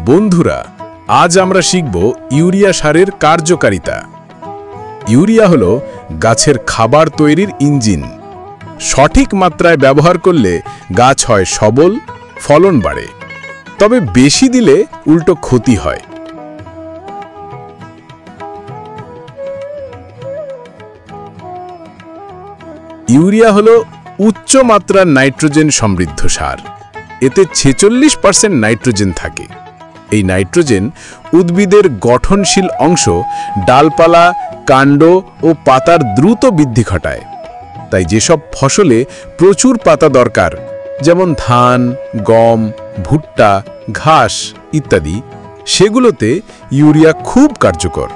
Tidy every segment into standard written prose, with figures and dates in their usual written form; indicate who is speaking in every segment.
Speaker 1: বন্ধুরা, আজ আমরা শিখব ইউরিয়া সারের কার্যকারিতা। ইউরিয়া হলো গাছের খাবার তৈরির ইঞ্জিন। সঠিক মাত্রায় ব্যবহার করলে গাছ হয় সবল, ফলন বাড়ে। তবে বেশি দিলে উল্টো ক্ষতি হয়। ইউরিয়া হলো উচ্চ মাত্রার নাইট্রোজেন সমৃদ্ধ সার। এতে 46% নাইট্রোজেন থাকে। এই নাইট্রোজেন উদ্ভিদের গঠনশীল অংশ, ডালপালা, কাণ্ড ও পাতার দ্রুত বৃদ্ধি ঘটায়। তাই যেসব ফসলে প্রচুর পাতা দরকার, যেমন ধান, গম, ভুট্টা, ঘাস ইত্যাদি, সেগুলোতে ইউরিয়া খুব কার্যকর।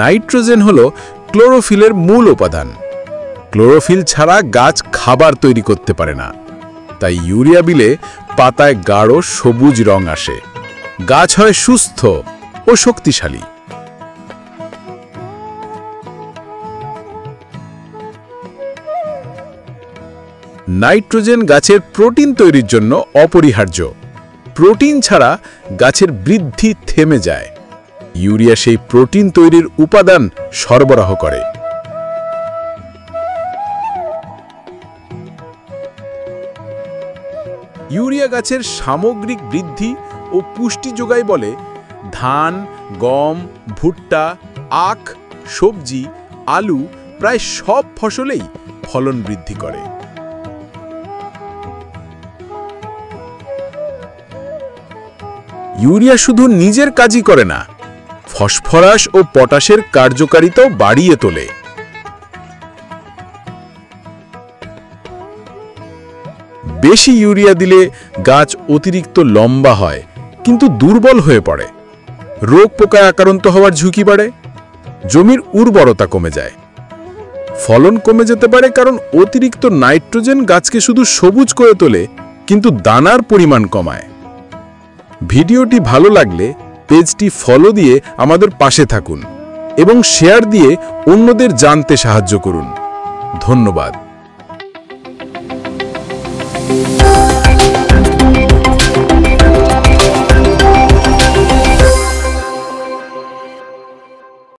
Speaker 1: নাইট্রোজেন হলো ক্লোরোফিলের মূল উপাদান। ক্লোরোফিল ছাড়া গাছ খাবার তৈরি করতে পারে না। তাই ইউরিয়া দিলে পাতায় গাঢ় সবুজ রং আসে, গাছ হয় সুস্থ ও শক্তিশালী। নাইট্রোজেন গাছের প্রোটিন তৈরির জন্য অপরিহার্য। প্রোটিন ছাড়া গাছের বৃদ্ধি থেমে যায়। ইউরিয়া সেই প্রোটিন তৈরির উপাদান সরবরাহ করে। ইউরিয়া গাছের সামগ্রিক বৃদ্ধি ও পুষ্টি যোগায় বলে ধান, গম, ভুট্টা, আখ, সবজি, আলু প্রায় সব ফসলেই ফলন বৃদ্ধি করে। ইউরিয়া শুধু নিজের কাজই করে না, ফসফরাস ও পটাশের কার্যকারিতাও বাড়িয়ে তোলে। বেশি ইউরিয়া দিলে গাছ অতিরিক্ত লম্বা হয়, কিন্তু দুর্বল হয়ে পড়ে। রোগ পোকায় আক্রান্ত হওয়ার ঝুঁকি বাড়ে। জমির উর্বরতা কমে যায়। ফলন কমে যেতে পারে, কারণ অতিরিক্ত নাইট্রোজেন গাছকে শুধু সবুজ করে তোলে, কিন্তু দানার পরিমাণ কমায়। ভিডিওটি ভালো লাগলে পেজটি ফলো দিয়ে আমাদের পাশে থাকুন এবং শেয়ার দিয়ে অন্যদের জানতে সাহায্য করুন। ধন্যবাদ।